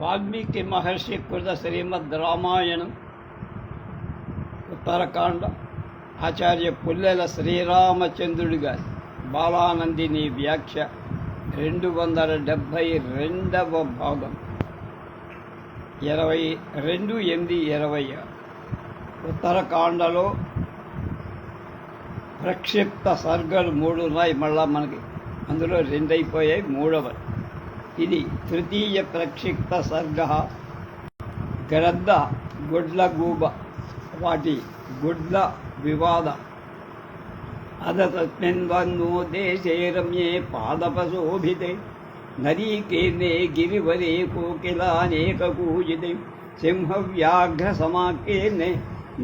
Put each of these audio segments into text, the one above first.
వాల్మీకి మహర్షి కృత శ్రీమద్ రామాయణం ఉత్తరకాండ ఆచార్య పుల్లెల శ్రీరామచంద్రుడి గారి బాలానందిని వ్యాఖ్య 272వ భాగం 22/8/20 ఉత్తరకాండలో ప్రక్షిప్త సర్గలు 3 ఉన్నాయి. మళ్ళా మనకి అందులో 2 అయిపోయాయి, 3వ ఇది తృతీయ ప్రక్షిప్త సర్గ. గ్రద్ద గుడ్ల గూబ వాటి గుడ్ల వివాద. అదతస్మిన్వన్నో దేశే రమ్యే పాదపశోభితే నదీకీర్ణే గిరివరే కోకిలానేకకూజితే సింహవ్యాఘ్రసమాకీర్ణే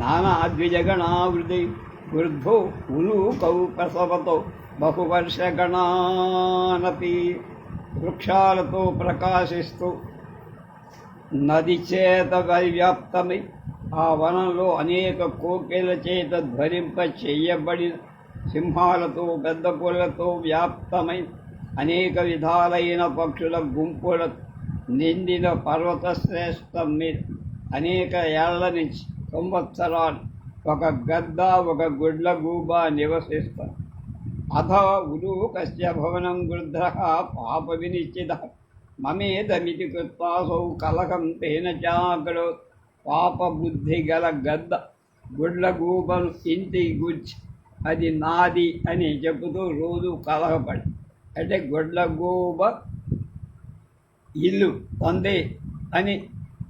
నానాద్విజగణావృతే వృద్ధో ఉలూకౌ ప్రసవతో బహువర్షగణానపి. వృక్షాలతో ప్రకాశిస్తూ నది చేత పరివ్యాప్తమై ఆ వనంలో అనేక కోకిల చేత ధ్వరింప చేయబడిన సింహాలతో పెద్ద పుల్లతో వ్యాప్తమై అనేక విధాలైన పక్షుల గుంపుల నిండిన పర్వత శ్రేష్టం మీద అనేక ఏళ్ల నుంచి సంవత్సరాలు ఒక గద్ద ఒక గుడ్ల గూబ నివసిస్తారు. అథ ఉలూకస్య భవనం గృధ్రః పాప వినిశ్చిత మమేదమితి కృత్వాసౌ కలహం తేన చాకరోత్. పాప బుద్ధి గల గద్ద గుడ్ల గూబను ఇంటికి గుచ్చి అది నాది అని చెబుతూ రోజు కలహపడి, అంటే గుడ్ల గూబ ఇల్లు తందే అని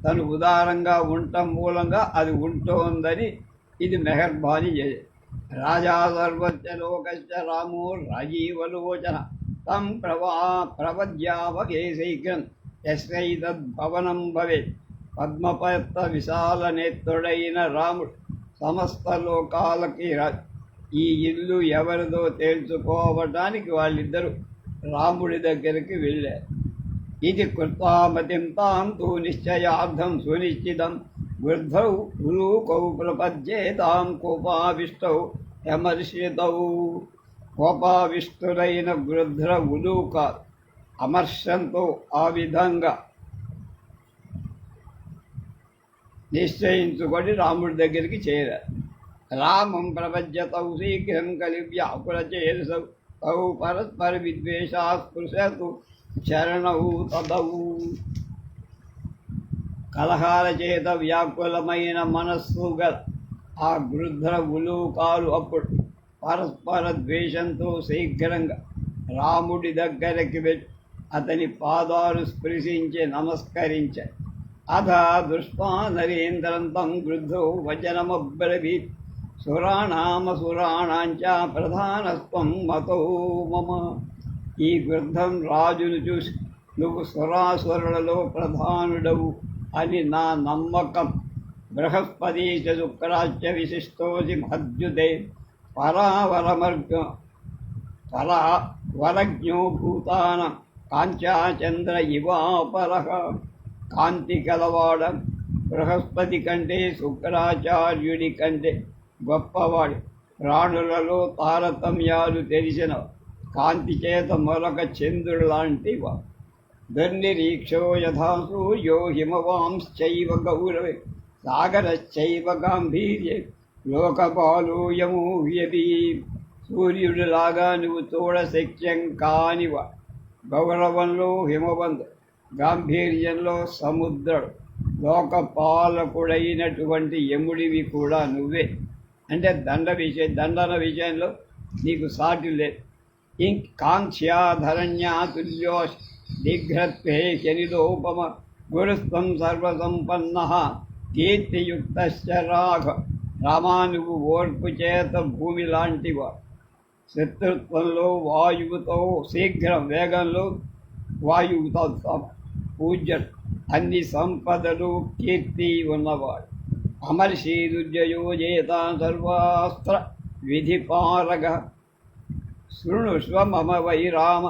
తను ఉదారంగా ఉండటం మూలంగా అది ఉంటోందని ఇది మెహర్బానీ చేసే. రాజా సర్వస్య లోకస్య రామో రాజీవలోచన తం ప్రవద్యావకే శీఘ్రం యస్యైతద్భవనం భవేత్. పద్మపత్ర విశాల నేత్రుడైన రాముడు సమస్త లోకాలకి ఈ ఇల్లు ఎవరిదో తేల్చుకోవటానికి వాళ్ళిద్దరూ రాముడి దగ్గరికి వెళ్ళారు. ఇది కృత్వామతిం తాం తు నిశ్చయార్థం సునిశ్చితం వృద్ధౌ ఉలూకౌ ప్రపద్యేతాం కోపావిష్టౌ యమర్షితౌ. కోపావిష్టులైన వృద్ధ ఉలూక అమర్షంతో ఆ విధంగా నిశ్చయించుకొని రాముడి దగ్గరికి చేరారు. రామం ప్రపద్యతౌ శీఘ్రం కలివ్యాకుల చేసౌ తౌ పరస్పర విద్వేషా స్పృశతు శరణౌ తదౌ. కలహాల చేత వ్యాకులమైన మనస్సు గల ఆ వృద్ధ ఉలూకాలు అప్పుడు పరస్పర ద్వేషంతో శీఘ్రంగా రాముడి దగ్గరికి వెళ్ళి అతని పాదాలు స్పృశించి నమస్కరించారు. అథ దృష్ట్వా నరేంద్రం తం వృద్ధో వచనమబ్రవీత్ సురాణామసురాణాంచ ప్రధానస్త్వం మతో మమ. ఈ వృద్ధం రాజును చూసి, నువ్వు సురాసురులలో ప్రధానుడవు అని నా నమ్మకం. బృహస్పతి చ శుక్రాశ్చ విశిష్టోసి మహద్యుతే పరావరజ్ఞో భూతానం కాంచాచంద్ర ఇవాపరః. కాంతి కలవాడ బృహస్పతి కంటే శుక్రాచార్యుడి కంటే గొప్పవాడు. ప్రాణులలో తారతమ్యాలు తెలిసిన కాంతి చేత మరొక చంద్రుడు లాంటి వాడు. దుర్నిరీక్షో యథా సూర్యో హిమవాంశ్చైవ గౌరవే సాగరశ్చైవ గాంభీర్యే లోకపాలోయమూహ్యతి. సూర్యుడిలాగా నువ్వు చూడశక్యం కానివా. గౌరవంలో హిమవంతు, గాంభీర్యంలో సముద్రుడు, లోకపాలకుడైనటువంటి యముడివి కూడా నువ్వే. అంటే దండన విషయంలో నీకు సాటి లేదు. కాంక్ష్యాధరణ్యాతుల్యో దిగ్రత్వే శనిలోపమ గురుస్తం సర్వసంపన్నః కీర్తియుక్తశ్చ రాఘ. రామా, నువ్వు ఓర్పు చేత భూమి లాంటివా. శత్రుత్వంలో వాయువుతో శీఘ్రం, వేగంలో వాయువుతో పూజ్యుడు, అన్ని సంపదలు కీర్తి ఉన్నవాడు. అమర్షీరుజయోజేతా సర్వాస్త్ర విధిపారగ. శృణుష్వ మమ వై రామ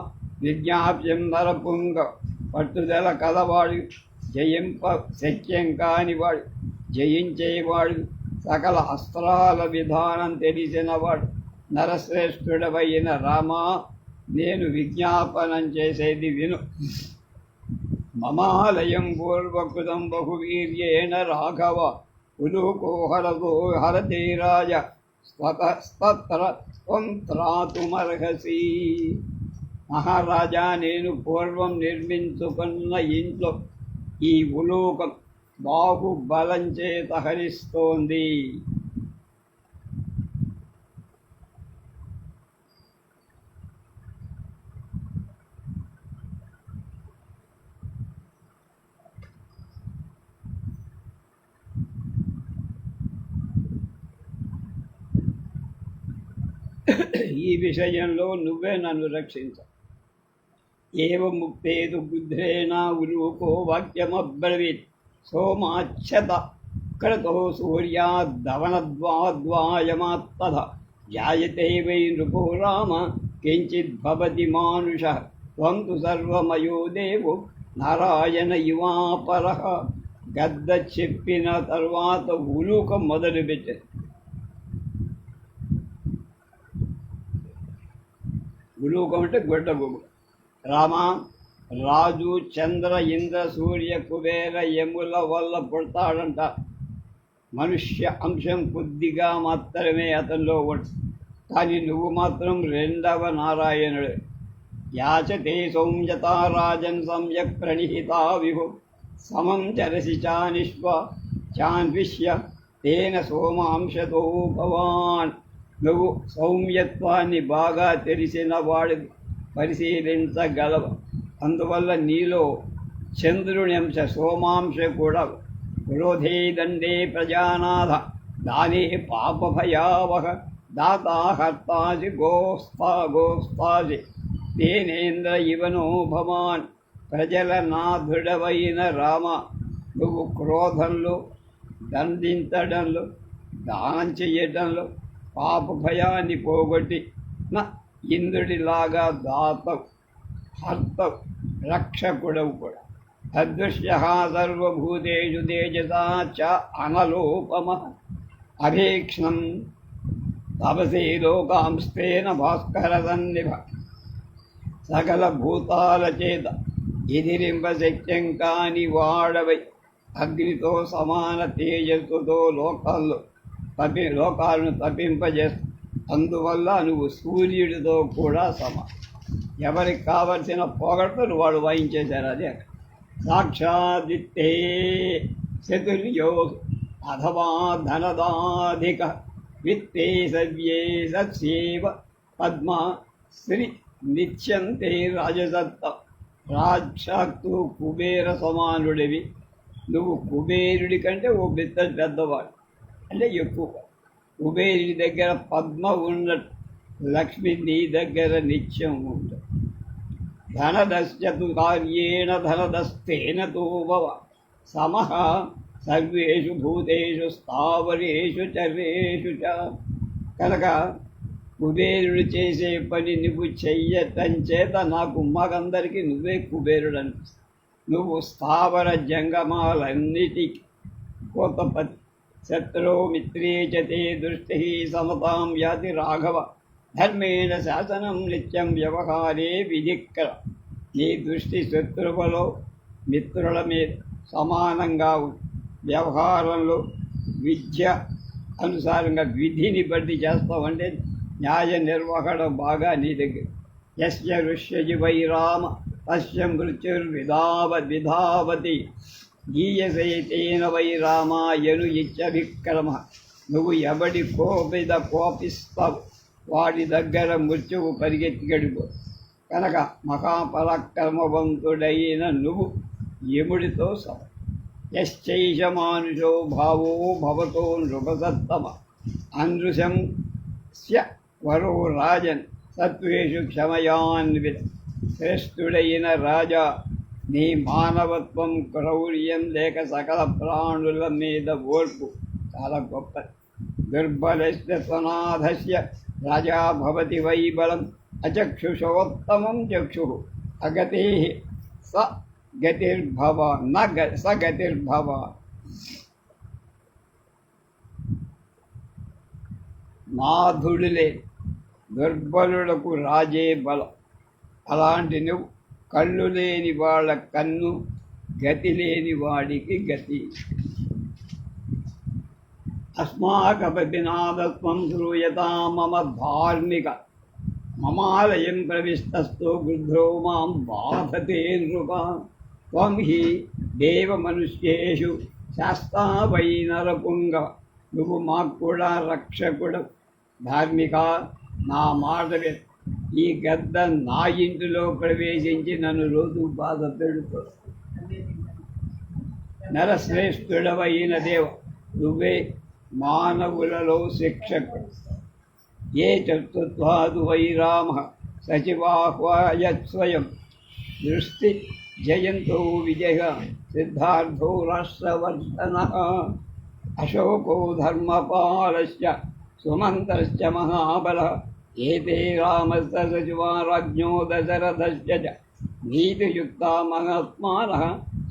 విజ్ఞాప్యం నరపుంగ. పట్టుదల కలవాడు, జయింప శక్యం కానివాడు, జయించేవాడు, సకల అస్త్రాల విధానం తెలిసినవాడు, నరశ్రేష్ఠుడవైన రామా, నేను విజ్ఞాపనం చేసేది విను. మమాలయం పూర్వకృతం బహువీర్యేణ రాఘవ ఉలూకో హరతో హరతే రాజ స్వతస్త్ర త్వం త్రాతుమర్హసి. మహారాజా, నేను పూర్వం నిర్మించుకున్న ఇంట్లో ఈ ఉలూకం బాహుబలం చేత హరిస్తోంది. ఈ విషయంలో నువ్వే నన్ను రక్షించ. ఏవ ముక్తేతు బుద్ధేన ఉలూకో వాక్యమబ్రవీత్ సోమాచ్యత క్రతో సూర్యాద్దవనద్వాద్వాయమాత్తథ జాయతే వై నృపో రామ కించిద్భవతి మానుషః త్వం తు సర్వమయో దేవో నారాయణ ఇవాపరః. గద్ద చెప్పిన తర్వాత ఉలూకం మొదలుపెట్టారు. ఉలూకం అంటే గొడ్డ గుబు. రామ, రాజు చంద్ర ఇంద్ర సూర్య కుబేర యముల వల్ల పుడతాడంట. మనుష్య అంశం కొద్దిగా మాత్రమే అతనిలో ఉంటుంది. కానీ నువ్వు మాత్రం రెండవ నారాయణుడు. యాచతే సౌమ్యతా రాజన్ సమ్యక్ ప్రణిహితా విభు సమం చరసి చాన్విష్య తేన సోమాంశతో భవాన్. నువ్వు సౌమ్యత్వాన్ని బాగా తెలిసిన వాడు పరిశీలించగలవు. అందువల్ల నీలో చంద్రుని అంశ సోమాంశ కూడా. క్రోధే దండే ప్రజానాథ దానే పాపభయావహ దాతా హర్తాసి గోస్తాసి తేనేంద్ర ఇవనో భవాన్. ప్రజల నాథుడవైన రామ, నువ్వు క్రోధంలో, దండించడంలో, దానం చేయడంలో పాప భయాన్ని పోగొట్టి నా ఇంద్రుడిలాగా దాతవు, హర్తవు, రక్షకుడవు కూడా. అదృశ్య సర్వభూతేషు తేజసా చ అనలోపమ అభీక్ష్ణం తపసే లోకాంస్తేన భాస్కర సన్నిభ. సకల భూతాల చేత ఎదిరింపశక్యం కాని వాడవై అగ్నితో సమాన తేజస్సుతో లోకాలను తప్పింపజేస్తూ. అందువల్ల నువ్వు సూర్యుడితో కూడా సమానం. ఎవరికి కావలసిన పొగడ్తలు వాడు వాయించేశారు. అదే సాక్షాదిత్తే చతుర్యో అథవా ధనదాధిక విత్తే సవ్యే సత్సేవ పద్మ శ్రీ నిత్యంతే రాజసత్త. రాక్షాత్తు కుబేర సమానుడివి. నువ్వు కుబేరుడి కంటే ఓ బిత్త పెద్దవాడు, అంటే ఎక్కువ. కుబేరుడి దగ్గర పద్మ ఉన్నట్టు లక్ష్మి నీ దగ్గర నిత్యం ఉంటుంది. ధనదశ్చతు కార్యేణ ధనదస్తేన తో భవ సమః సర్వేషు భూతేషు స్థావరేషు చర్వేషు చ. కనుక కుబేరుడు చేసే పని నువ్వు చెయ్యటం చేత నాకు మగందరికీ నువ్వే కుబేరుడు అనిపిస్తుంది. నువ్వు స్థావర జంగమాలన్నిటికీ కోతపతి. శత్రో మిత్రే చ తే దృష్టి సమతాం యాతి రాఘవ ధర్మేణ శాసనం నిత్యం వ్యవహారే విధిక్కర. నీ దృష్టి శత్రువులో మిత్రుల మీద సమానంగా వ్యవహారంలో విద్య అనుసారంగా విధిని బట్టి చేస్తావంటే న్యాయ నిర్వహణ బాగా నీ దగ్గర. యస్య ఋష్యజి వై రామ తస్య మృత్యుర్విధావతి గీయసైతేన వై రామాయను ఇత్యభిక్రమ. నువ్వు ఎవడి కోపిద కోపిస్తావు వాడి దగ్గర మృత్యువు పరిగెత్తి గడిపో. కనుక మహాపరాక్రమవంతుడైన నువ్వు యముడితో సమ. యశ్చైష మానుషో భావో భవతో నృపసత్తమ అనృశం స్య వరో రాజన్ సత్వేషు క్షమయాన్విత. శ్రేష్ఠుడైన రాజా, నీ మానవత్వం, క్రౌర్యం లేక సకల ప్రాణుల మీద ఓర్పు చాలా గొప్పది. దుర్బలస్య స్వనాథస్య రాజా భవతి వై బలం అచక్షుషోత్తమం చక్షు అగతే స గతిర్భవ స గతిర్భవ. నాథుడులే దుర్బలులకు రాజే బలం. అలాంటి నువ్వు కళ్ళు లేని వాళ్ళ కన్ను, గతి లేని వాడికి గతి. అస్మాకపతి నాదత్వం శ్రూయతా మమ ధార్మిక మమాలయం ప్రవిష్టస్థో గృధ్రో మాం బాధతే నృప. త్వం హి దేవమనుష్యేషు శాస్తా వై నరపుంగ. నువ్వు మాకు కూడా రక్షకుడు. ధార్మిక, నా మాట విను. ఈ గద్ద నా ఇంటిలో ప్రవేశించి నన్ను రోజు బాధ పెడుతుంది. నరశ్రేష్ఠుడవైన దేవ, నువ్వే మానవులలో శిక్షకుడు. ఏ చతుత్వాదు వై రామ సచివాహ్వాయత్ స్వయం. దృష్టి జయంతో విజయ సిద్ధార్థో రాష్ట్రవర్ధన. అశోకో ధర్మపాలశ్చ సుమంతశ్చ మహాబల. ఏతే రామస్త సచివా రాజ్ఞో దశరథశ్చ చ. నీతియుక్తా మహాత్మానః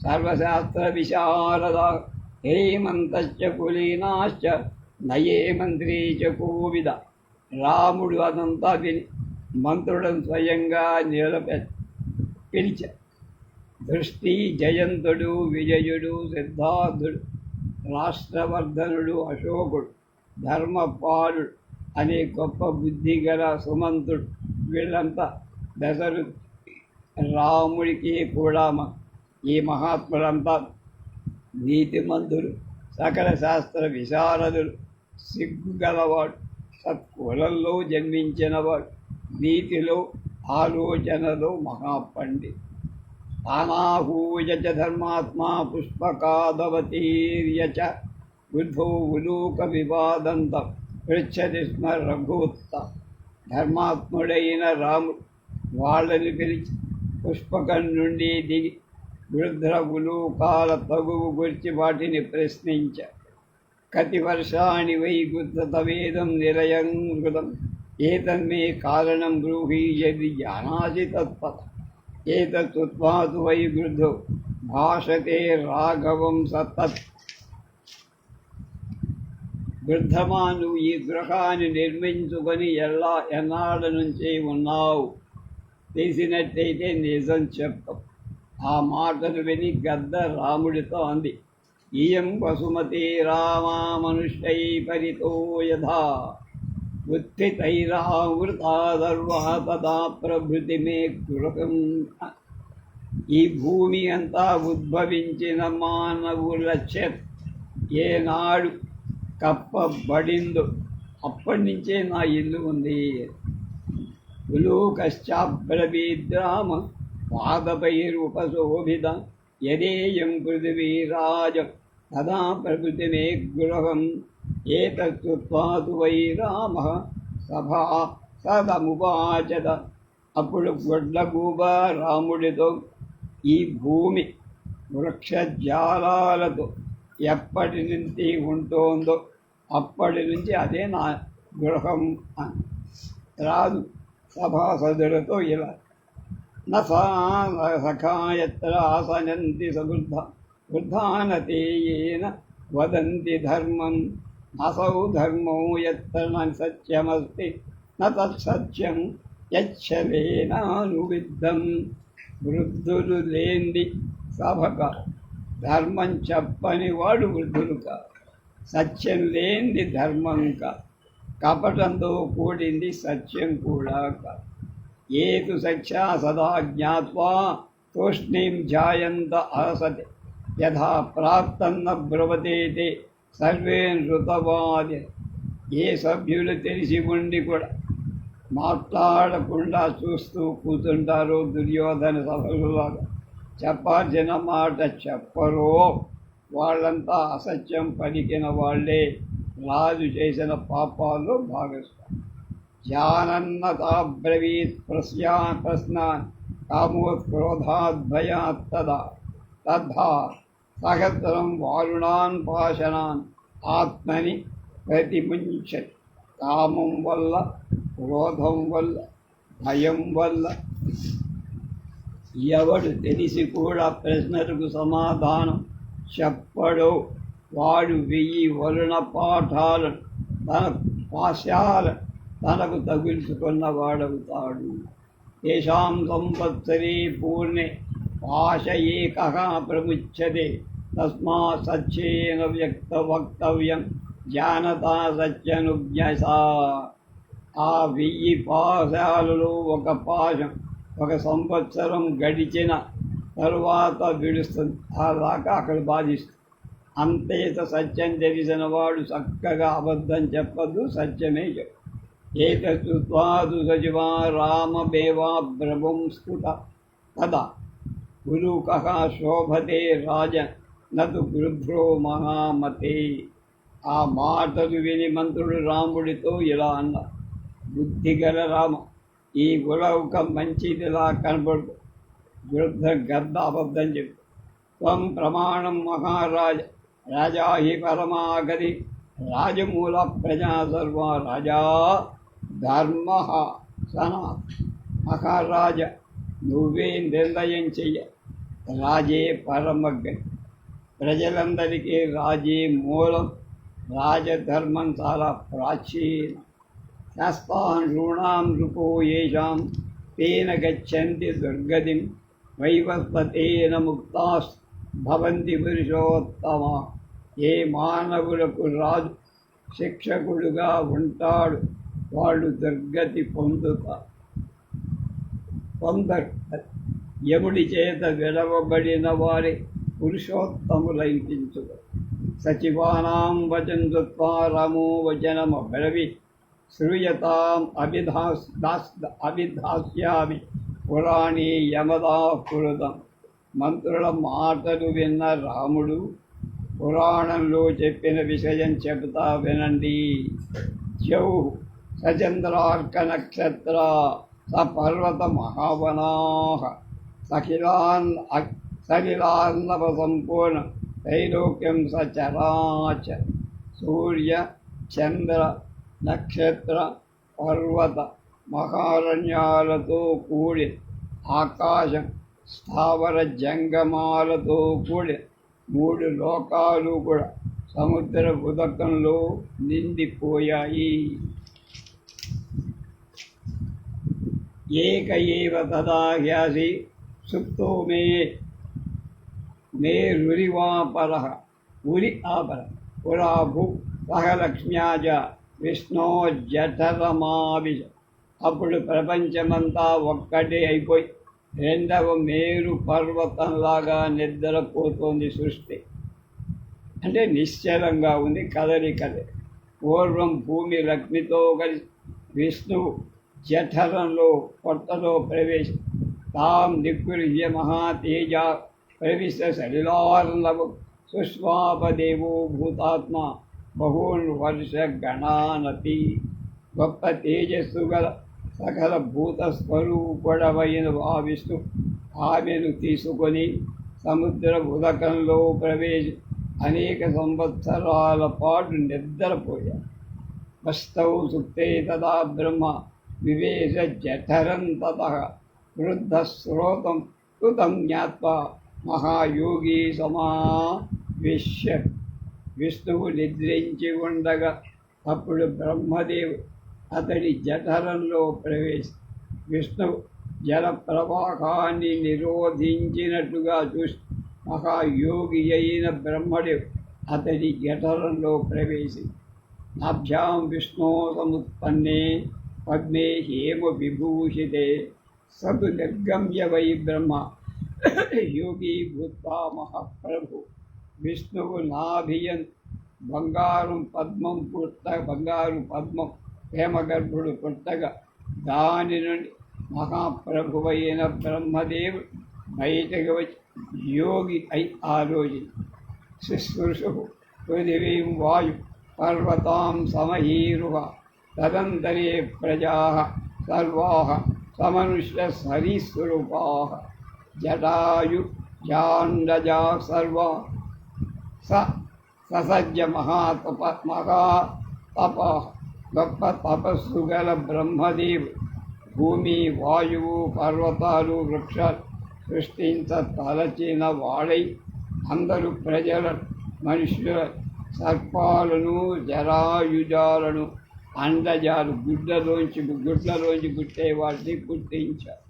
సర్వశాస్త్ర విశారదా. హేమంతశ్చ కులీనాశ్చ నయే మంత్రీ చ కోవిద. రాముడు అదంతా విని మంత్రులను స్వయంగా పిలిచారు. దృష్టి జయంతుడు, విజయుడు, సిద్ధార్థుడు, రాష్ట్రవర్ధనుడు, అశోకుడు, ధర్మపాలుడు అనే గొప్ప బుద్ధి గల సుమంతుడు, వీళ్ళంతా దశరథుడు రాముడికి కూడా ఈ మహాత్ములంతా నీతిమంతులు, సకల శాస్త్ర విశారదులు, సిగ్గుగలవాడు, సత్కులంలో జన్మించినవాడు, నీతిలో ఆలోచనలో మహాపండి. తానాహూయ చ ధర్మాత్మా పుష్పకాదవతీర్య చ. బుద్ధో ఉలూక వివాదంతం పృచ్చతి స్మ రఘూత్త. ధర్మాత్ముడైన రాముడు వాళ్ళని పిలిచి పుష్పకం నుండి దిగి వృద్ధ ఉలూకాల తగువు గురించి వాటిని ప్రశ్నించారు. కతి వర్షాణి వై గుర్తవేదం నిరయం కృతం. ఏతన్మే కారణం బ్రూహి యది జానాసి తత్పథ. ఏతత్తుత్వాతు వై వృద్ధో భాషతే రాఘవం సతత్. వృద్ధమా, నువ్వు ఈ గృహాన్ని నిర్మించుకొని ఎన్నాళ్ళ నుంచి ఉన్నావు? తెలిసినట్టయితే నిజం చెప్పు. ఆ మాటను విని గద్ద రాముడితో అంది, ఇయం వసుమతి రామా మనుష్యై పరితో యథా ఉత్థితైరావృతాదర్వా తదా ప్రభృతి మే గృహం. ఈ భూమి అంతా ఉద్భవించిన మానవుల చేత ఏనాడు కప్పబడిందో అప్పటి నుంచే నా ఇల్లు ఉంది. ఉలూకశ్చాబ్రవీద్రామ పాదపైరుపశోభిత. యదేయం పృథివీరాజం తదా ప్రకృతి మే గృహం. ఏతత్తుత్వాతు వై రామ సభా సదమువాచత. అప్పుడు గొడ్లగూబ రాముడితో, ఈ భూమి వృక్షజాలాలతో ఎప్పటి నుంచి ఉంటోందో అప్పటి నుంచి అదే నా గృహం అని. రాదు సభాసదులతో ఇలా, సఖాయత్ర ఆసనంతి సవృద్ధ వృద్ధానతేయేన వదంతి ధర్మం. అసౌ ధర్మో యత్ర న సత్యమస్తి న తత్సత్యం యచ్చలేనానువిద్ధం. వృద్ధులు లేంది సభక ధర్మం చెప్పని వాడు వృద్ధులు కాదు. సత్యం లేనిది ధర్మం కాదు. కపటంతో కూడింది సత్యం కూడా కాదు. ఏతు సఖ్యా సదా జ్ఞాత్వా తూష్ణీం ధ్యాయంత అసతి. యథా ప్రాప్తన్న బ్రవతేతే సర్వే నృతవాది. ఏ సభ్యులు తెలిసి ఉండి కూడా మాట్లాడకుండా చూస్తూ కూతుంటారో దుర్యోధన సభలులాగా, చెప్పాల్సిన మాట చెప్పరో వాళ్ళంతా అసత్యం పలికిన వాళ్ళే రాజు చేసిన పాపాల్లో భాగస్వామి. జానన్నతాబ్రవీత్ ప్రశ్నాన్ కామోత్క్రోధాద్భయాత్ తద్ధా సహస్రం వారుణాన్ పాశనాన్ ఆత్మని ప్రతిముంచతి. కామం వల్ల, క్రోధం వల్ల, భయం వల్ల ఎవడు తెలిసి కూడా ప్రశ్నలకు సమాధానం చెప్పడో వాడు 1000 వరుణ పాఠాలను తన పాశాల తనకు తగులుచుకున్న వాడవుతాడు. తేషాం సంవత్సరే పూర్ణే పాశ ఏకః ప్రముచ్యతే తస్మాత్ సత్యేన వ్యక్తవక్తవ్యం జానతా సత్యనుజ్ఞసా. ఆ 1000 పాశాలలో ఒక పాశం 1 సంవత్సరం గడిచిన తరువాత విడుస్తుంది. ఆ దాకా అక్కడ బాధిస్తుంది. అంతేత సత్యం తెలిసిన వాడు చక్కగా అబద్ధం చెప్పదు, సత్యమే చెప్పు. ఏతత్వాదు సచివా రామమేవా బ్రవంస్ఫుట తదా గురుకః శోభతే రాజన్ నతు గృధ్రో మహామతే. ఆ మాటలు విని మంత్రుడు రాముడితో ఇలా అన్నారు: బుద్ధిగల రామ, ఈ ఉలౌకం మంచిదిలా కనపడు. వృద్ధ గద్ద అబద్ధం చెప్పు. త్వం ప్రమాణం మహారాజ, రాజా హి పరమాగతి, రాజమూల ప్రజా సర్వ రాజా ధర్మ సనాత్. మహారాజ, నువ్వే నిర్ణయం చెయ్య. రాజే పరమగతి, ప్రజలందరికీ రాజే మూలం. రాజధర్మం చాలా ప్రాచీనం. శాస్త్రాన్ ఋణాం నృపో యేషాం తేన గచ్చంతి దుర్గతిం వైవస్వతేన ముక్తాస్ భవంతి పురుషోత్తమ. ఏ మానవులకు రాజు శిక్షకుడుగా ఉంటాడు వాళ్ళు దుర్గతి పొందరు. యముడి చేత విడవబడిన వారి పురుషోత్తములైంచుక. సచివానాం వచం దత్వా రామో వచనమబ్రవీత్ శ్రూయతాం అభిధాస్యామి పురాణే యమదా పురుతం. మంత్రుల మాటలు విన్న రాముడు పురాణంలో చెప్పిన విషయం చెబుతా వినండి. ద్యౌ సచంద్రార్క నక్షత్ర సపర్వత మహావనాః సఖిలార్ణవ సంపూర్ణ త్రైలోక్యం సచరాచ. సూర్య చంద్ర నక్షత్ర పర్వత మహారణ్యాలతో కూడి ఆకాశం స్థావర జంగమాలతో కూడి 3 లోకాలు కూడా సముద్ర ఉదకంలో నిండిపోయాయి. ఏక ఏవ తదా హ్యాసి సుప్తో మే రురివాపరః ఉరి ఆపర పురాభు సహలక్ష్మ్యాజ విష్ణో జఠరమావిశ. అప్పుడు ప్రపంచమంతా ఒక్కటే అయిపోయి 2వ మేరు పర్వతంలాగా నిద్రపోతోంది సృష్టి. అంటే నిశ్చలంగా ఉంది, కదలికలే. పూర్వం భూమి లక్ష్మితో కలిసి విష్ణువు జఠరంలో పొట్టలో ప్రవేశం తాం దిక్కుర్హ్య మహాతేజ ప్రవిశ సలిలార్ణవ సుష్వాపదేవో భూతాత్మ బహూన్ వర్ష గణానతి. గొప్ప తేజస్సు గల సకల భూత స్వరూపుడవైన ఆ విష్ణు ఆమెను తీసుకొని సముద్ర ఉదకంలో ప్రవేశి అనేక సంవత్సరాల పాటు నిద్రపోయారు. వస్తౌ సుప్తే తదా బ్రహ్మ వివేశ జఠరం తతః వృద్ధ శ్రోతం కృతం జ్ఞాత్వా మహాయోగి సమావిశ్య. విష్ణువు నిద్రించి ఉండగా అప్పుడు బ్రహ్మదేవుడు అతడి జఠరంలో ప్రవేశి విష్ణువు జల ప్రవాహాన్ని నిరోధించినట్టుగా చూసి మహాయోగి అయిన బ్రహ్మదేవుడు అతడి జఠరంలో ప్రవేశి నాభ్యాం విష్ణో సముత్పన్నే పద్మే హేమ విభూషితే సతు నిర్గమ్య వై బ్రహ్మ యోగి భూత్వా మహాప్రభు. విష్ణువు నాభియన్ బంగారు పద్మం హేమగర్భుడు పుట్టగా దాని నుండి మహాప్రభువైన బ్రహ్మదేవుడు బయటకు వచ్చి యోగి అయి ఆలోచించి శుశ్రూషు పృథివీం వాయు పర్వతాం సమహీరుః తదంతరే ప్రజాః సర్వాః సమనుష్య సరీసృపాః జటాయు జాండజా సర్వా ససజ్జ మహాతపః. గొప్ప తపస్సు గల బ్రహ్మదేవుడు భూమి వాయువు పర్వతాలు వృక్షాలు సృష్టించ తలచిన వాడై అందరూ ప్రజల మనుషుల సర్పాలను జరాయుజాలను అండజాలు గుడ్లలోంచి గుట్టే వాటిని పుట్టించారు.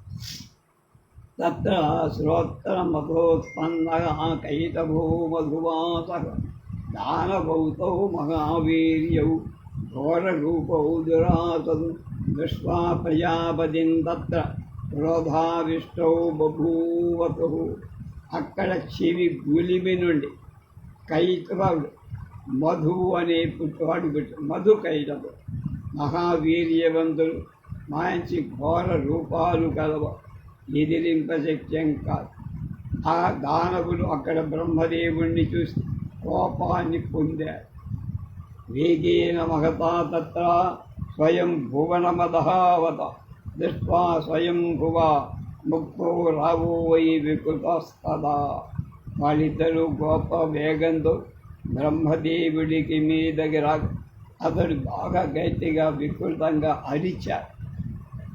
తత్ర శ్రోత్తరమధోత్పన్నః కైతభూమధువాసః దానభౌతౌ మహావీర్యౌ ఘోరరూపౌ దురాసదు దృష్ట్వా ప్రజాపతిం తత్ర క్రోధావిష్టౌ బభూవతు. అక్కడ చెవి గులిమి నుండి కైతవుడు మధువు అనే పుట్టువాడు పుట్టు మధు కైటవు మహావీర్యవంతులు మంచి ఘోర రూపాలు కలవ ఎదిరింపశక్యం కాదు. ఆ దానవులు అక్కడ బ్రహ్మదేవుణ్ణి చూసి కోపాన్ని పొందారు. వేగేన మహతా తత్ర స్వయం భువనమదహావత దృష్ట్వా స్వయం భువ ముక్తో రావో వై వికృతస్తదా. వాళ్ళిద్దరూ గొప్ప వేగంతో బ్రహ్మదేవుడికి మీదకి రాక అతడు బాగా గట్టిగా వికృతంగా అరిచాడు.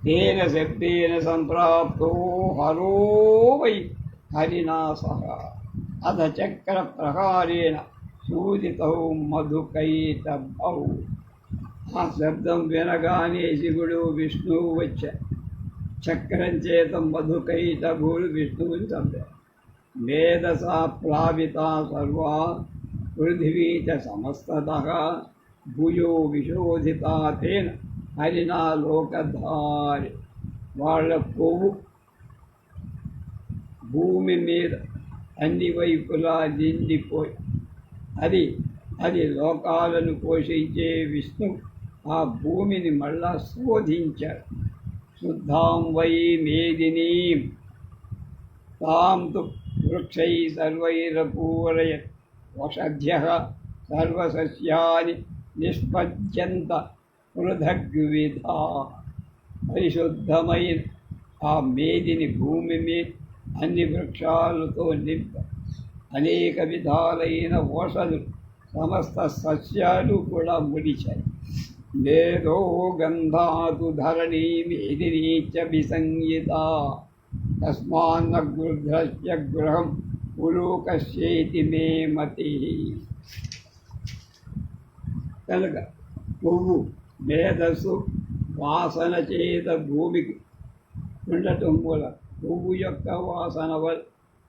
తేన శబ్దేన సంప్రాప్తో హరో వై హరినాసః అథ చక్ర ప్రహారేణ సూదితౌ మధుకైటభౌ. ఆ శబ్దం వినగానే శివుడు విష్ణువు వచ్చారు. చక్రం చేత మధుకైటభులు విష్ణువుని చంపారు. మేధసా ప్లావిత సర్వా పృథివీ చ సమస్తతః భూయో విశోధితా తేన హరినా లోకధారి. వాళ్ళ కొవ్వు భూమి మీద అన్ని వైపులా నిండిపోయి అది లోకాలను పోషించే విష్ణు ఆ భూమిని మళ్ళా శోధించాడు. శుద్ధాం వై మేదినీం తాం తు వృక్షై సర్వైరపూరయత్ వషధ్యః సర్వసస్యాని నిష్పద్యంత పృథగ్విధా. పరిశుద్ధమైన ఆ మేదిని భూమి మీద అన్ని వృక్షాలతో నింప అనేక విధాలైన ఓషధులు సమస్త సస్యాలు కూడా ముడిచాయి. మేధో గంధాతు ధరణీ మేదినీ చ విసంయుత తస్మాన్న గృధ్రస్య గృహం పులూకస్యేతి మే మతి. కనుక పువ్వు మేధస్సు వాసన చేత భూమికి ఉండటం వల్ల పువ్వు యొక్క వాసన వల్ల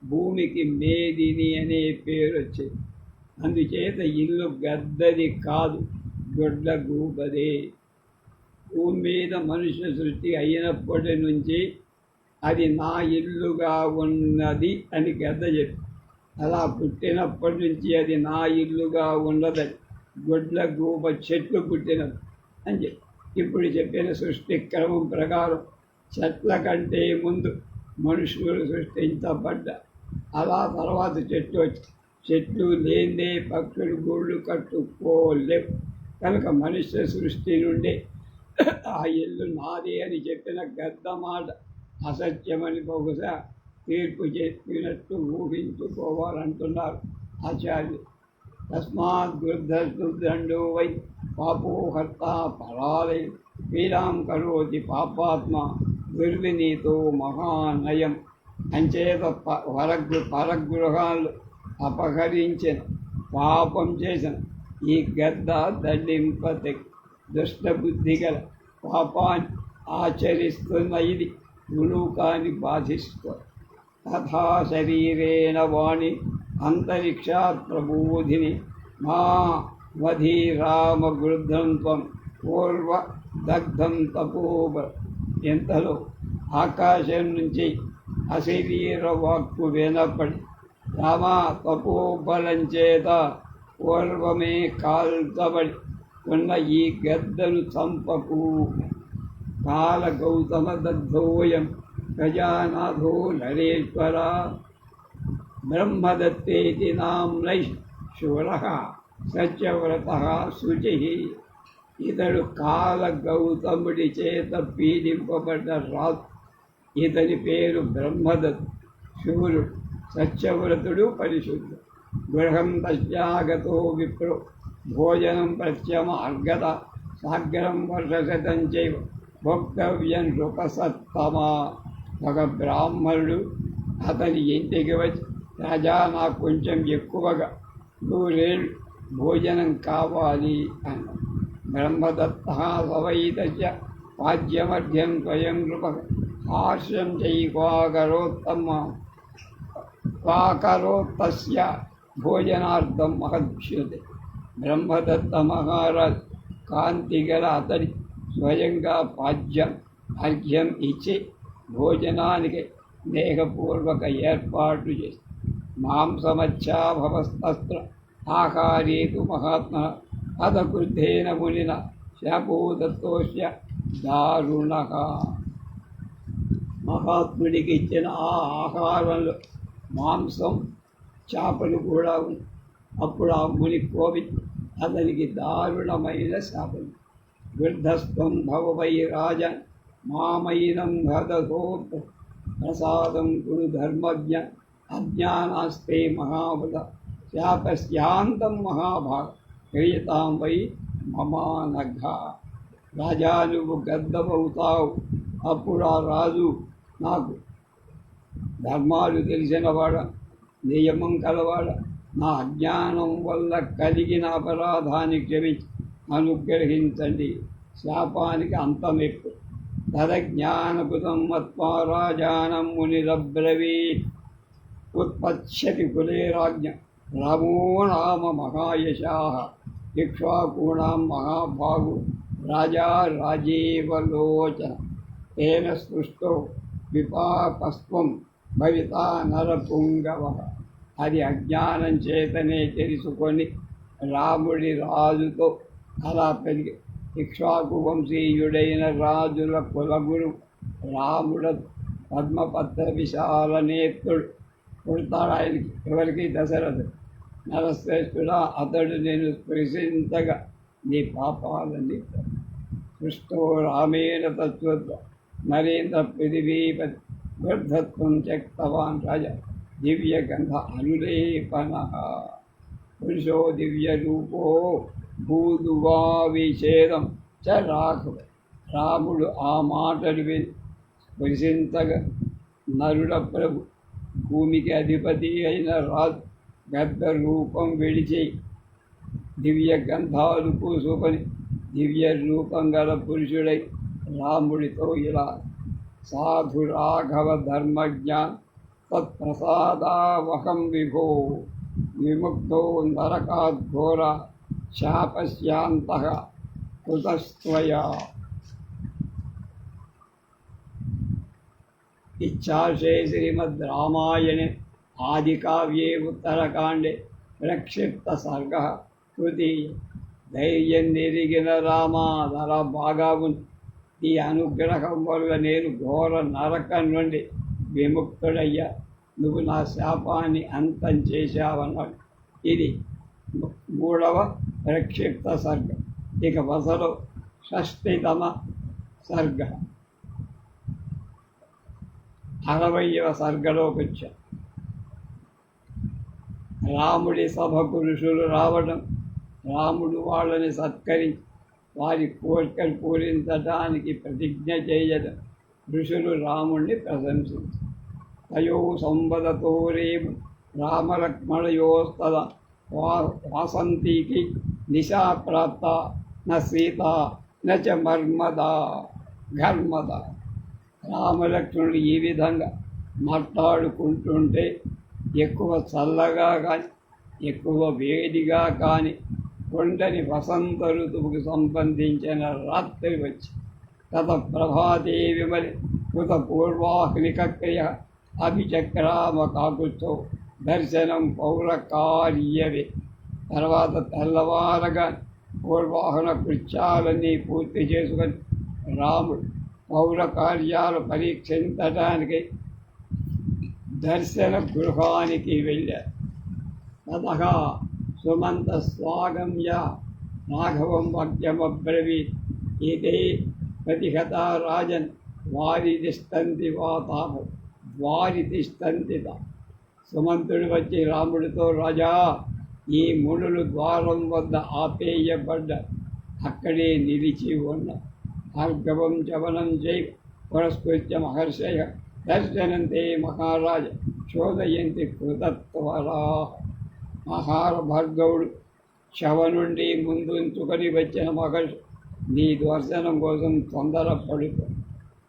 భూమికి మేదిని అనే పేరు వచ్చింది. అందుచేత ఇల్లు గద్దది కాదు, గొడ్ల గూబదే. భూమి మీద మనుష్య సృష్టి అయినప్పటి నుంచి అది నా ఇల్లుగా ఉన్నది అని గద్ద చెప్పి, అలా పుట్టినప్పటి నుంచి అది నా ఇల్లుగా ఉన్నదని గొడ్ల గూబ చెట్లు పుట్టినది అని చెప్పి ఇప్పుడు చెప్పిన సృష్టి క్రమం ప్రకారం చెట్ల కంటే ముందు మనుషులు సృష్టించబడ్డ. అలా తర్వాత చెట్లు వచ్చి చెట్లు లేదే పక్షులు గూళ్ళు కట్టుకోలేవు. కనుక మనుష్య సృష్టి నుండి ఆ ఇల్లు నాదే అని చెప్పిన గద్ద మాట అసత్యమని బహుశా తీర్పు చెప్పినట్టు ఊహించుకోవాలంటున్నారు ఆచార్యులు. తస్మాత్ గృద్ధండో వై పాపోహర్త పరాలయ పీడాం కరోతి పాపాత్మ దుర్వినీతో మహానయం. అంచేత పరగృహాలు అపహరించిన పాపం చేసిన ఈ గద్ద దండింపతే దుష్టబుద్ధి గల పాపాన్ని ఆచరిస్తున్న ఇది ములూకాన్ని బాధిస్తుంది. తథా శరీరేణ వాణి అంతరిక్షాత్ ప్రబోధిని మా వధీరామ గృద్ధం త్వం పూర్వ దగ్ధం తపోబ. ఎంతలో ఆకాశం నుంచి అశరీర వాక్కు వినపడి రామా తపోబలం చేత పూర్వమే కాల్చబడి ఉన్న ఈ గద్దను చంపకు. కాల గౌతమ దగ్ధోయం గజానాథో నరేశ్వర బ్రహ్మదత్తేతి నామ్నై శూరః సత్యవ్రతః శుచిః. ఇతడు కాల గౌతముడి చేత పీడింపబడ్డ రాజు. ఇతని పేరు బ్రహ్మదత్తు. శూరుడు, సత్యవ్రతుడు, పరిశుద్ధుడు. గృహం తస్యాగతో విప్రో భోజనం ప్రత్యమార్గత సాగ్రం వర్షశతం చైవ భోక్తవ్యం నృపసత్తమా. ఒక బ్రాహ్మణుడు అతని ఇంటికి వచ్చి, రాజా నాకు కొంచెం ఎక్కువగా 100 ఏళ్ళు భోజనం కావాలి అన్నాడు. బ్రహ్మదత్త సవైతస్య పాద్యమధ్యం స్వయం నృప హాస్యం క్వాకరోత్తస్య భోజనార్థం మహద్భుష్యతే. బ్రహ్మదత్త మహారాజ్ కాంతిగల అతడి స్వయంగా అర్ఘ్యం ఇచ్చి భోజనానికి స్నేహపూర్వక ఏర్పాట్లు చేసి మాంసమచ్చాభవస్తస్త్ర ఆహారేతు మహాత్మ అత క్రుద్ధేన మునిన శాపో దత్తోష్య దారుణ. మహాత్ముడికి ఇచ్చిన ఆ ఆహారంలో మాంసం చేపలు కూడా ఉంది. అప్పుడు ఆ ముని కోవి అతనికి దారుణమైన శాపం. వృద్ధస్వం భవవై రాజన్ మామైనం భదతో ప్రసాదం కురు ధర్మజ్ఞ అజ్ఞానాస్తే మహాబల శాపస్యాంతం మహాభాగ క్రియతాం వై మమానఘ. రాజా, నువ్వు గద్దమవుతావు. అప్పుడు ఆ రాజు, నాకు ధర్మాలు తెలిసినవాడ, నియమం కలవాడ, నా అజ్ఞానం వల్ల కలిగిన అపరాధాన్ని క్షమించి అనుగ్రహించండి. శాపానికి అంతమెక్కు. తదజ్ఞానపుతం మత్వా రాజానం మునిరబ్రవీత్. ఉత్పత్స్యతి కులే రాజ్ఞ రామో నామ మహాయశాః. ఇక్ష్వాకూణాం మహాభాగు రాజా రాజీవలోచన. తేన సృష్టో విపాపస్త్వం భవితా నరపుంగవ. అది అజ్ఞానం చేతనే తెలుసుకొని రాముడి రాజుతో అలా పెరిగి ఇక్ష్వాకు వంశీయుడైన రాజుల కులగురు రాముడ పద్మపత్ర విశాల నేత్రుడు పుడతాడు. ఆయనకి ఎవరికి దశరథుడు. నరశ్రేష్ఠుడా, అతడు నేను స్పృశించగా నీ పాపాలని సృష్టో రామేణ తత్వత్వ నరేంద్ర పృథివీపతి వృద్ధత్వం త్యక్తవాన్ రాజ దివ్యగంధ అనులేపన. పురుషో దివ్యరూపో భూదువా విఛేదం చ రాఘవ. రాముడు ఆ మాటలు విని స్పృశించగా నరుల ప్రభు భూమికి అధిపతి అయిన రాజు గద్ద రూపం విడిచి దివ్య గంధాలు పూసుకొని దివ్య రూపం గల పురుషుడై రాముడితో ఇలా: సాధు రాఘవ ధర్మజ్ఞాన్ తత్ప్రసాదావహం విభో విముక్తో నరకాద్ఘోర శాపస్యాంతః కృతస్త్వయా. ఇచ్ఛాశే శ్రీమద్ రామాయణే ఆదికావ్యే ఉత్తరకాండే ప్రక్షిప్త సర్గ తృతీయ. ధైర్యం నెరిగిన రామా, ధర బాగా ఉంది. ఈ అనుగ్రహం వల్ల నేను ఘోర నరకం నుండి విముక్తుడయ్యా. నువ్వు నా శాపాన్ని అంతం చేశావన్నాడు. ఇది 3వ ప్రక్షిప్త సర్గ. ఇక వసలో 6వ సర్గ. 60వ సర్గలోకి వచ్చా. రాముడి సభకు ఋషులు రావడం, రాముడు వాళ్ళని సత్కరించి వారి కోరికలు పూరించడానికి ప్రతిజ్ఞ చేయడం. ఋషులు రాముడిని ప్రశంసించారు. తయో సంవదతో రేపు రామలక్ష్మణయోస్తద వాసంతికి నిశా ప్రాప్త న సీత నచ ఘర్మద. రామలక్ష్మణుడు ఈ విధంగా మాట్లాడుకుంటుంటే ఎక్కువ చల్లగా కానీ ఎక్కువ వేడిగా కానీ కొండని వసంత ఋతువుకు సంబంధించిన రాత్రి వచ్చి తత ప్రభాతే విమలి కృత పూర్వాహ్నిక్రియ అభిచక్రామ కాకుతో దర్శనం పౌరకార్యవే. తర్వాత తెల్లవారగా పూర్వాహన కృత్యాలన్నీ పూర్తి చేసుకొని రాముడు పౌర కార్యాలు పరీక్షించడానికి దర్శన గృహానికి వెళ్ళారు. తతః సుమంత స్వాగమ్య రాఘవం వాక్యమబ్రవీత్. ఇదే ప్రతిహత రాజన్ వారి తిష్టంతి వాతాప వారి తిష్టంతిత. సుమంతుడు వచ్చి రాముడితో, రాజా, ఈ మునులు ద్వారం వద్ద ఆపేయబడ్డ అక్కడే నిలిచి ఉన్న భార్గవం చవనం చేయి పురస్కృత్య మహర్షయ దర్శనంతే మహారాజ శోధయంతి కృతత్వరా. మహార భార్గవుడు శవ నుండి ముందుంచుకొని వచ్చిన మహర్షి నీ దర్శనం కోసం తొందరపడుతూ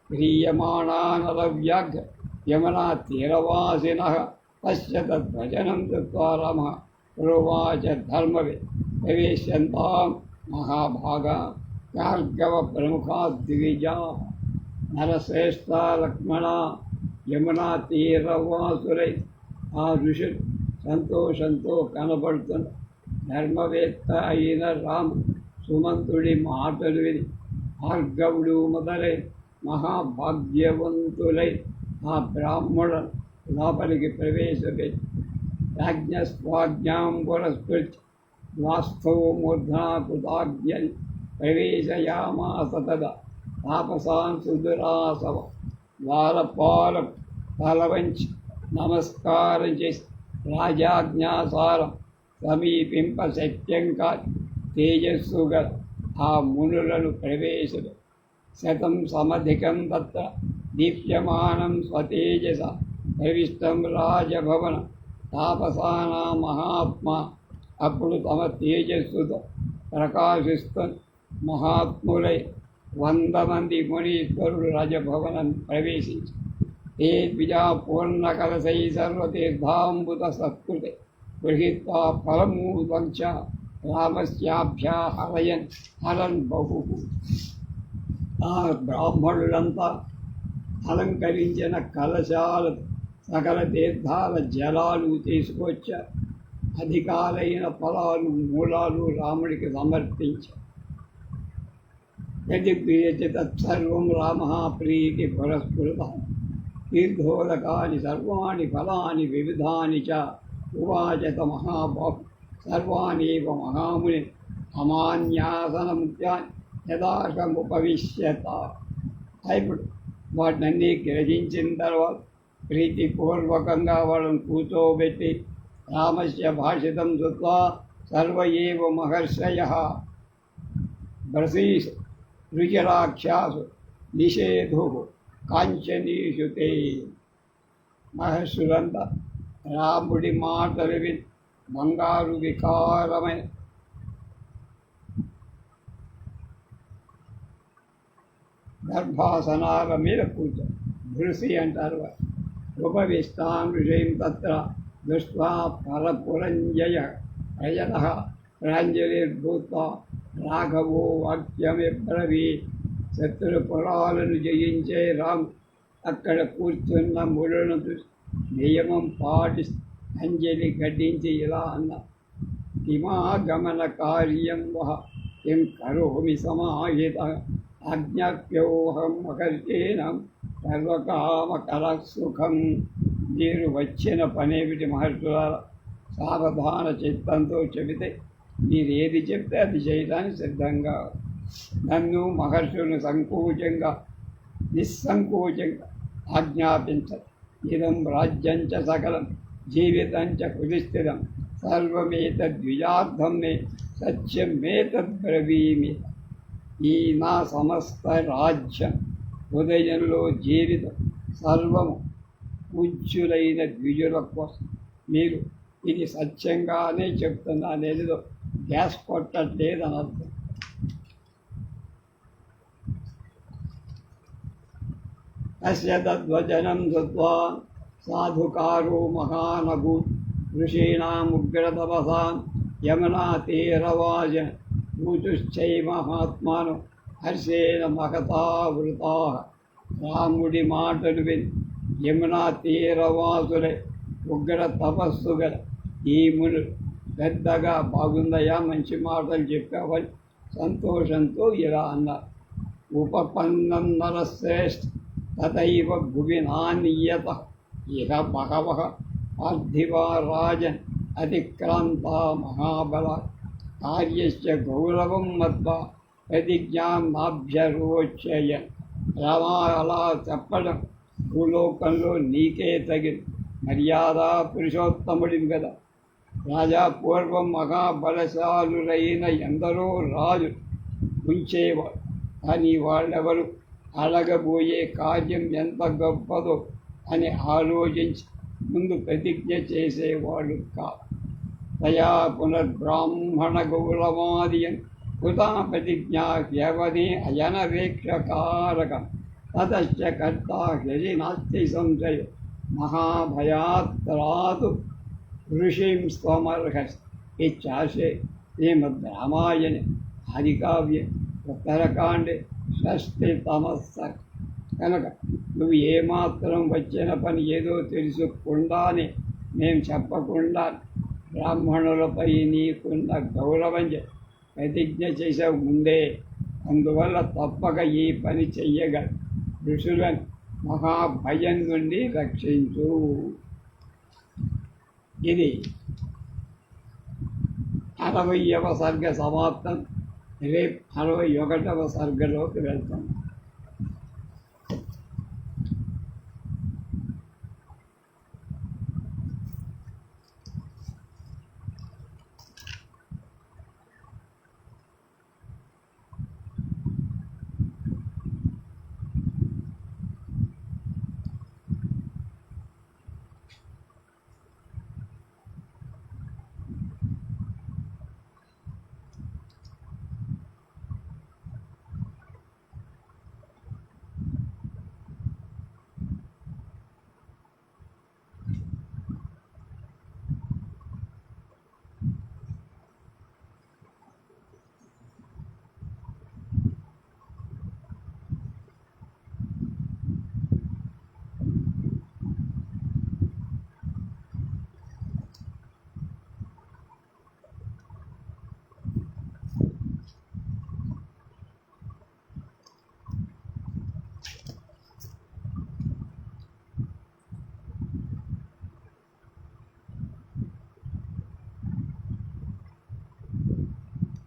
ప్రీయమాణానరవ్యాఘ్ర యమునా తీరవాసినః తస్య తద్భజనం కృత్వా రామः ప్రోవాచ ధర్మవే ప్రవేశ్యంతాం మహాభాగా భార్గవ ప్రముఖా ద్విజాః నరశ్రేష్ఠ లక్ష్మణ యమునా తీరవాసులై ఆ ఋషులు సంతోషంతో కనబడుతున్న ధర్మవేత్త అయిన రామ సుమంతుడి మాటలు విని భార్గవుడు మొదలై మహాభాగ్యవంతులై ఆ బ్రాహ్మణులను లోపలికి ప్రవేశపెట్టి రాజ్ఞస్వాజ్ఞాం పురస్కృత్య వాస్తవ మూర్ధనా కృతాజ్ఞని ప్రవేశయామాస తదా తాపసాన్ సుదురాసవ ద్వారపాలం తలవంచి నమస్కారం చేసి రాజాజ్ఞాసారం సమీపింప శక్యం కాదు తేజస్సు గల ఆ మునులను ప్రవేశించ శతం సమధికం తత్ర దీప్యమానం స్వతేజస ప్రవిష్టం రాజభవన తాపసానా మహాత్మా అప్పుడు తమ తేజస్సుతో ప్రకాశిస్తున్న మహాత్ములై 100 మంది మునీశ్వరులు రాజభవనం ప్రవేశించి ते द्विजा पूर्णकलशै सर्वतीर्थाम्बुत सत्कृते गृहीत्वा फलमूलं च रामस्याभ्या हरयन् हरन् बहुः ఆ బ్రాహ్మణులంతా అలంకరించిన కలశాలు సకల తీర్థాల జలాలు తీసుకొచ్చారు. అధికాలైన ఫలాలు మూలాలు రాముడికి సమర్పించారు. యది ప్రియతే తత్సర్వం రామః ప్రీతి పురస్కృతః తీర్థోదకాని సర్వాణి ఫలాని వివిధాని చ ఉవాచ మహాబాహు సర్వాణీవ మహాముని అమాన్యాసనముఖ్యాన్ని యథాశముపవిశ్యత. ఇప్పుడు వాటినన్నీ గ్రహించిన తర్వాత ప్రీతిపూర్వకంగా వాళ్ళని కూర్చోబెట్టి రామస్య భాషితం శ్రుత్వా సర్వ ఏవ మహర్షయః బ్రసీష్ రుచిరాఖ్యాసు నిషేధు కాంచనీషు తే. మహర్షులంతా రాముడి మాటలు విని బంగారు వికారమైన గర్భాసనాల మీద కూర్చొని భృసి అంటారు. ఉపవిష్టాం ఋషిం తత్ర దృష్ట్వా పరపురంజయ ప్రజనః ప్రాంజలిర్భూత్వా రాఘవో వాక్యమిబ్రవీత్. శత్రుపురాలను జయించే రాము అక్కడ కూర్చున్న మురులను చూసి నియమం పాటి అంజలి ఘటించి ఇలా అన్న, కిమాగమన కార్యం వహ కిం కరోమి సమాహిత ఆజ్ఞాప్యోహం మహర్షీణం సర్వకామకర సుఖం. మీరు వచ్చిన పనేమిటి మహర్షులారా? సావధాన చిత్తంతో చెబితే మీరు ఏది చెప్తే అది చేయడానికి సిద్ధంగా. నన్ను మహర్షులను నిస్సంకోచంగా ఆజ్ఞాపించరు. ఇదం రాజ్యంచ సకలం జీవితంచ కుధిస్థిరం సర్వమేతద్విజార్థం మే సత్యమేతద్బ్రవీమి. ఈ నా సమస్త రాజ్యం హృదయంలో జీవితం సర్వము పూజ్యులైన ద్విజుల కోసం. మీరు ఇది సత్యంగానే చెప్తున్నా, నేనేదో గ్యాస్ కొట్టట్లేదని అర్థం. అస్య తద్వచనం శ్రుత్వా సాధుకారో మహానభూ ఋషీణాముగ్రతపసాం యమునా తీరవాజ ఊచుశ్చైవ మహాత్మాను హర్షేణ మహతావృతాః. రాముడి మాటలు విని యమునా తీరవాసులై ఉగ్ర తపస్సు గల ఈ మునులు పెద్దగా బాగుందయా, మంచి మాటలు చెప్పావని సంతోషంతో ఇలా అన్నారు. ఉపపన్నం నరశ్రేష్ఠ తథైవ భువినానియత ఇహ బహవః పార్థివా రాజన్ అతిక్రాంతా మహాబల కార్యస్య గౌరవం మత్వా ప్రతిజ్ఞాం నాభ్యరోచయన్. రామా, అలా చెప్పడం భూలోకంలో నీకే తగిన మర్యాద. పురుషోత్తముడివి కదా. రాజా పూర్వం మహాబలశాలురైన ఎందరో రాజు ఉంచేవాడు. కానీ వాళ్ళెవరు అడగబోయే కార్యం ఎంత గొప్పదో అని ఆలోచించి ముందు ప్రతిజ్ఞ చేసేవాడు కాదు. తయా పునర్బ్రాహ్మణ గౌరవాదియం కృతా ప్రతిజ్ఞా వ్యవధి అయనవేక్షకారకం తతశ్చ కర్తా హ్యజి నాస్తి సంశయ మహాభయాత్తరాతు ఋషిం స్వమర్హస్. ఇచ్చాసే శ్రీమద్ రామాయణ ఆదికావ్య ఉత్తరకాండే షష్ఠితమస్స. కనుక నువ్వు ఏమాత్రం వచ్చిన పని ఏదో తెలుసుకుండానే మేము చెప్పకుండా బ్రాహ్మణులపై నీకున్న గౌరవం ప్రతిజ్ఞ చేసావు ముందే. అందువల్ల తప్పక ఈ పని చెయ్యగల ఋషులను మహాభయం నుండి రక్షించు. ఇది 60వ సర్గ సమాప్తం. రేపు 61వ సర్గలోకి వెళ్తాం.